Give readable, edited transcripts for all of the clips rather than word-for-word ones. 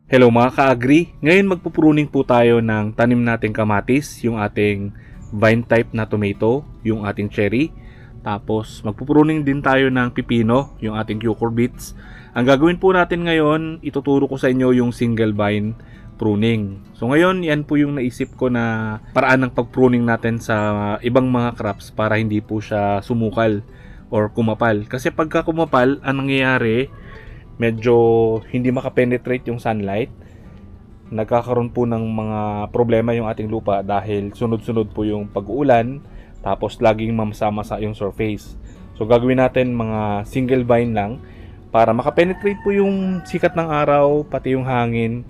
Hello mga ka-agri, ngayon magpupruning po tayo ng tanim nating kamatis, yung ating vine type na tomato, yung ating cherry. Tapos magpupruning din tayo ng pipino, yung ating cucurbits. Ang gagawin po natin ngayon, ituturo ko sa inyo yung single vine pruning. So ngayon, yan po yung naisip ko na paraan ng pag-pruning natin sa ibang mga crops para hindi po siya sumukal or kumapal. Kasi pagka kumapal, ang nangyayari, medyo hindi makapenetrate yung sunlight. Nagkakaroon po ng mga problema yung ating lupa dahil sunod-sunod po yung pag-uulan, tapos laging mamasa-masa yung surface. So gagawin natin mga single vine lang para makapenetrate po yung sikat ng araw, pati yung hangin,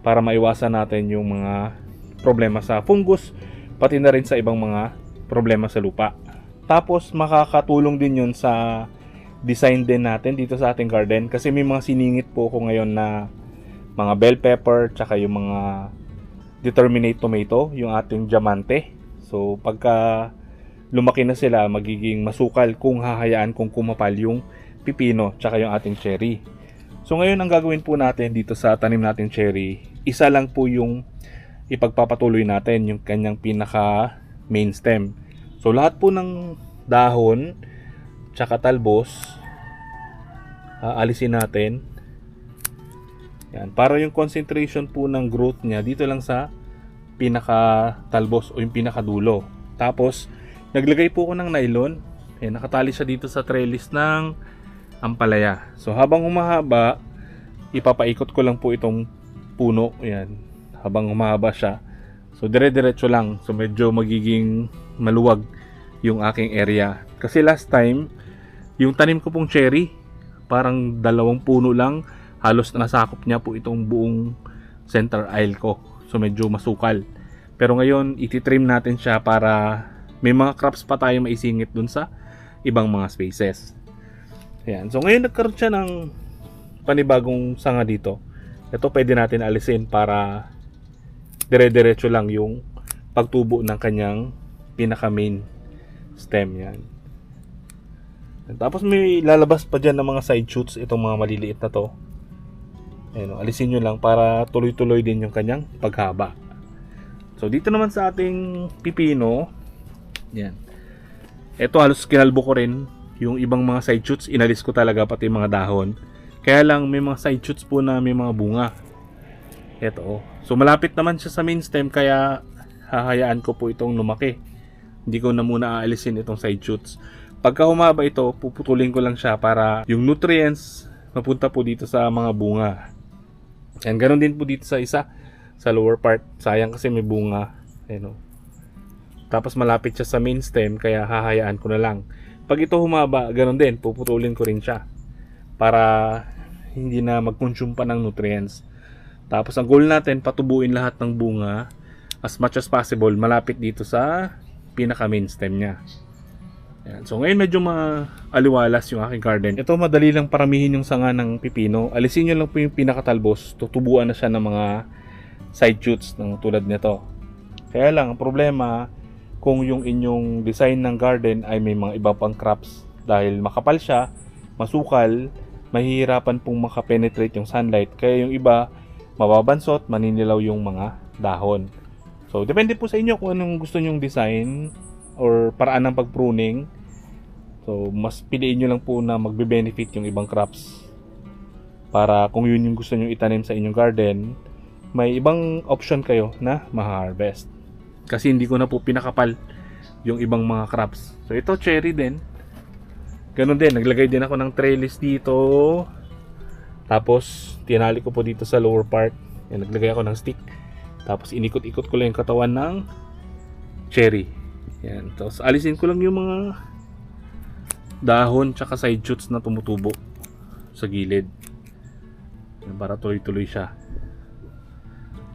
para maiwasan natin yung mga problema sa fungus, pati na rin sa ibang mga problema sa lupa. Tapos makakatulong din yun sa design din natin dito sa ating garden kasi may mga siningit po ko ngayon na mga bell pepper tsaka yung mga determinate tomato, yung ating diamante. So pagka lumaki na sila, magiging masukal kung hahayaan kung kumapal yung pipino tsaka yung ating cherry. So ngayon ang gagawin po natin dito sa tanim nating cherry, isa lang po yung ipagpapatuloy natin, yung kanyang pinaka main stem. So lahat po ng dahon tsaka talbos alisin natin. Yan, para yung concentration po ng growth niya dito lang sa pinaka talbos o yung pinaka dulo. Tapos naglagay po ako ng nylon. Nakatali siya dito sa trellis ng ampalaya. So habang humahaba, ipapaikot ko lang po itong puno. Yan, habang humahaba siya. So dire-diretso lang. So medyo magiging maluwag yung aking area. Kasi last time, yung tanim ko pong cherry, parang 2 puno lang, halos nasakop niya po itong buong center aisle ko. So medyo masukal. Pero ngayon, ititrim natin siya para may mga crops pa tayo maisingit dun sa ibang mga spaces. Ayan. So ngayon nagkaroon siya ng panibagong sanga dito. Ito pwede natin alisin para dire-diretso lang yung pagtubo ng kanyang pinaka main stem. Yan. Tapos may lalabas pa dyan ng mga side shoots, itong mga maliliit na to. Ayan, alisin nyo lang para tuloy-tuloy din yung kanyang paghaba. So dito naman sa ating pipino, yan. Ito halos kinalbo ko rin yung ibang mga side shoots, inalis ko talaga pati mga dahon. Kaya lang may mga side shoots po na may mga bunga. Ito. So malapit naman siya sa main stem kaya hahayaan ko po itong lumaki. Hindi ko na muna aalisin itong side shoots. Pagka humaba ito, puputulin ko lang siya para yung nutrients mapunta po dito sa mga bunga. And ganoon din po dito sa isa, sa lower part. Sayang kasi may bunga. Ayan, tapos malapit siya sa main stem, kaya hahayaan ko na lang. Pag ito humaba, ganoon din, puputulin ko rin siya. Para hindi na mag-consume pa ng nutrients. Tapos ang goal natin, patubuin lahat ng bunga as much as possible, malapit dito sa pinaka main stem niya. Ayan. So ngayon medyo aliwalas yung aking garden. Ito madali lang paramihin yung sanga ng pipino. Alisin nyo lang po yung pinakatalbos. Tutubuan na siya ng mga side shoots ng tulad nito. Kaya lang ang problema, kung yung inyong design ng garden ay may mga iba pang crops, dahil makapal siya, masukal, mahihirapan pong makapenetrate yung sunlight. Kaya yung iba mababansot, maninilaw yung mga dahon. So depende po sa inyo kung anong gusto nyong design or paraan ng pag-pruning. So mas piliin nyo lang po na magbe-benefit yung ibang crops, para kung yun yung gusto nyo itanim sa inyong garden, may ibang option kayo na ma-harvest. Kasi hindi ko na po pinakapal yung ibang mga crops. So ito cherry din, ganun din, naglagay din ako ng trellis dito. Tapos tinali ko po dito sa lower part. Yan, naglagay ako ng stick. Tapos inikot-ikot ko lang yung katawan ng cherry. Yan. Tapos alisin ko lang yung mga dahon tsaka side shoots na tumutubo sa gilid. Yan, para tuloy-tuloy siya.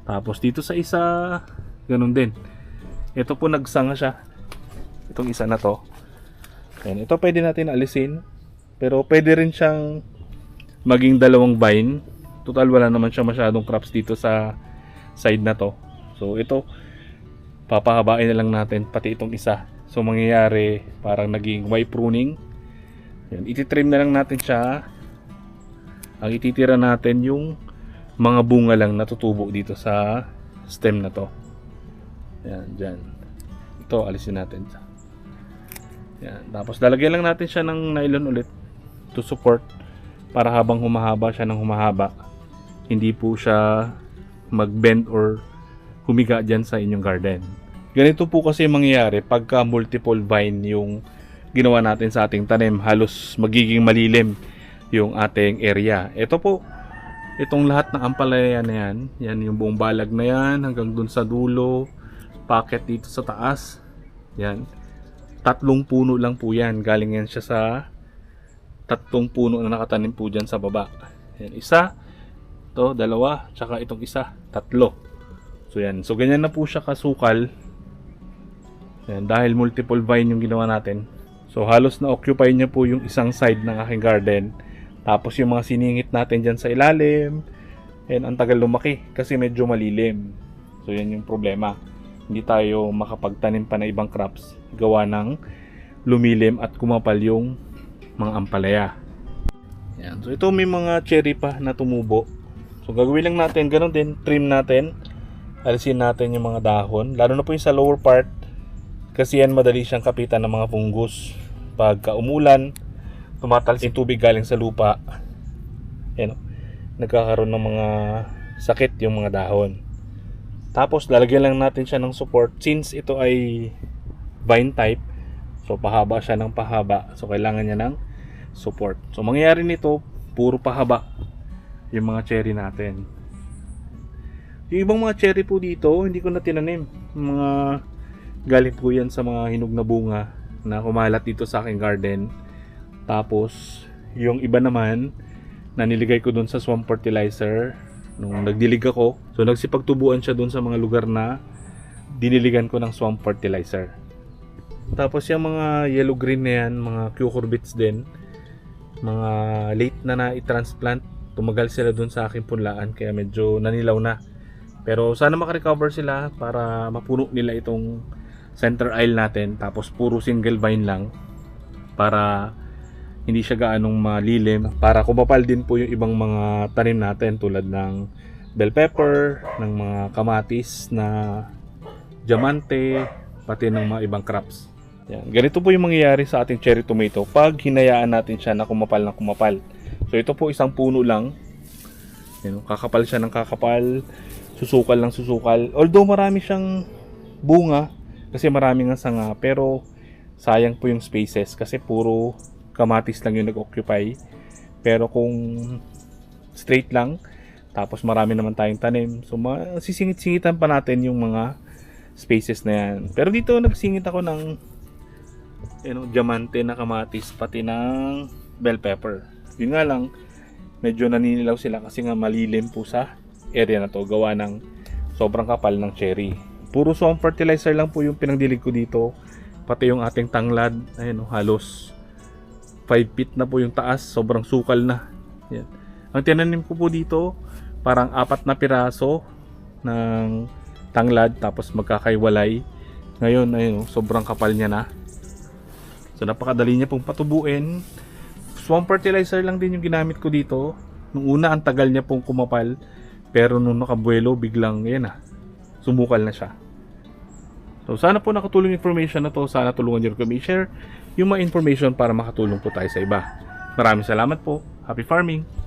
Tapos dito sa isa, ganun din. Ito po nagsanga siya. Itong isa na to. Yan. Ito pwede natin alisin. Pero pwede rin siyang maging 2 vine. Total wala naman siya masyadong crops dito sa side na to. So ito, papahabain na lang natin pati itong isa. So mangyayari parang naging Y pruning. Yan, ititrim na lang natin siya. Ang ititira natin yung mga bunga lang natutubo dito sa stem na to. Yan, dyan. Ito, alisin natin. Yan. Tapos lalagyan lang natin siya ng nylon ulit to support para habang humahaba siya ng humahaba, hindi po siya mag-bend or humiga dyan sa inyong garden. Ganito po kasi mangyayari pagka multiple vine yung ginawa natin sa ating tanim, halos magiging malilim yung ating area. Ito po, itong lahat ng ampalaya na yan, yan yung buong balag na yan hanggang dun sa dulo, packet dito sa taas, yan. 3 puno lang po yan, galing yan siya sa 3 puno na nakatanim po dyan sa baba. Yan, isa, to, 2, tsaka itong isa, 3. So yan, so ganyan na po siya kasukal. Yan, dahil multiple vine yung ginawa natin. So halos na-occupy niya po yung isang side ng aking garden. Tapos yung mga siningit natin dyan sa ilalim, and ang tagal lumaki kasi medyo malilim. So yan yung problema. Hindi tayo makapagtanim pa na ibang crops gawa ng lumilim at kumapal yung mga ampalaya. Yan. So ito may mga cherry pa na tumubo. So gagawin lang natin, ganun din, trim natin. Alisin natin yung mga dahon. Lalo na po yung sa lower part. Kasi yan madali siyang kapitan ng mga fungus. Pagka umulan, tumatalas yung tubig galing sa lupa. Yan, nagkakaroon ng mga sakit yung mga dahon. Tapos lalagyan lang natin siya ng support. Since ito ay vine type, so pahaba siya ng pahaba. So kailangan niya ng support. So mangyayari nito, puro pahaba yung mga cherry natin. Yung ibang mga cherry po dito, hindi ko na tinanim. Mga galing po yan sa mga hinog na bunga na kumalat dito sa aking garden. Tapos yung iba naman na niligay ko dun sa swamp fertilizer nung nagdilig ako. So nagsipagtubuan siya dun sa mga lugar na diniligan ko ng swamp fertilizer. Tapos yung mga yellow green na yan, mga cucurbits din, mga late na na-transplant, tumagal sila dun sa aking punlaan kaya medyo nanilaw na. Pero sana makarecover sila para mapuno nila itong center aisle natin, tapos puro single vine lang para hindi siya gaanong malilim, para kumapal din po yung ibang mga tanim natin tulad ng bell pepper, ng mga kamatis na diamante, pati ng mga ibang crops. Yan. Ganito po yung mangyayari sa ating cherry tomato pag hinayaan natin siya na kumapal na kumapal. So ito po isang puno lang. Yan, kakapal siya ng kakapal, susukal ng susukal. Although marami siyang bunga, kasi maraming nga sanga, pero sayang po yung spaces kasi puro kamatis lang yung nag-occupy. Pero kung straight lang, tapos marami naman tayong tanim, so sisingit-singitan pa natin yung mga spaces na yan. Pero dito nagsingit ako ng diamante na kamatis, pati ng bell pepper. Yun nga lang, medyo naninilaw sila kasi nga malilim po sa area na to, gawa ng sobrang kapal ng cherry. Puro swamp fertilizer lang po yung pinagdilig ko dito. Pati yung ating tanglad, ayun, halos 5 feet na po yung taas, sobrang sukal na. Yan. Ang tinanim ko po dito, parang 4 na piraso ng tanglad, tapos magkakaiwalay. Ngayon, ayun, sobrang kapal niya na. So napakadali niya pong patubuin. Swamp fertilizer lang din yung ginamit ko dito. Nung una, ang tagal niya pong kumapal. Pero nung nakabuelo, biglang, yan na, sumukal na siya. So sana po nakatulong information na to. Sana tulungan niyo kami i-share yung mga information para makatulong po tayo sa iba. Maraming salamat po. Happy farming!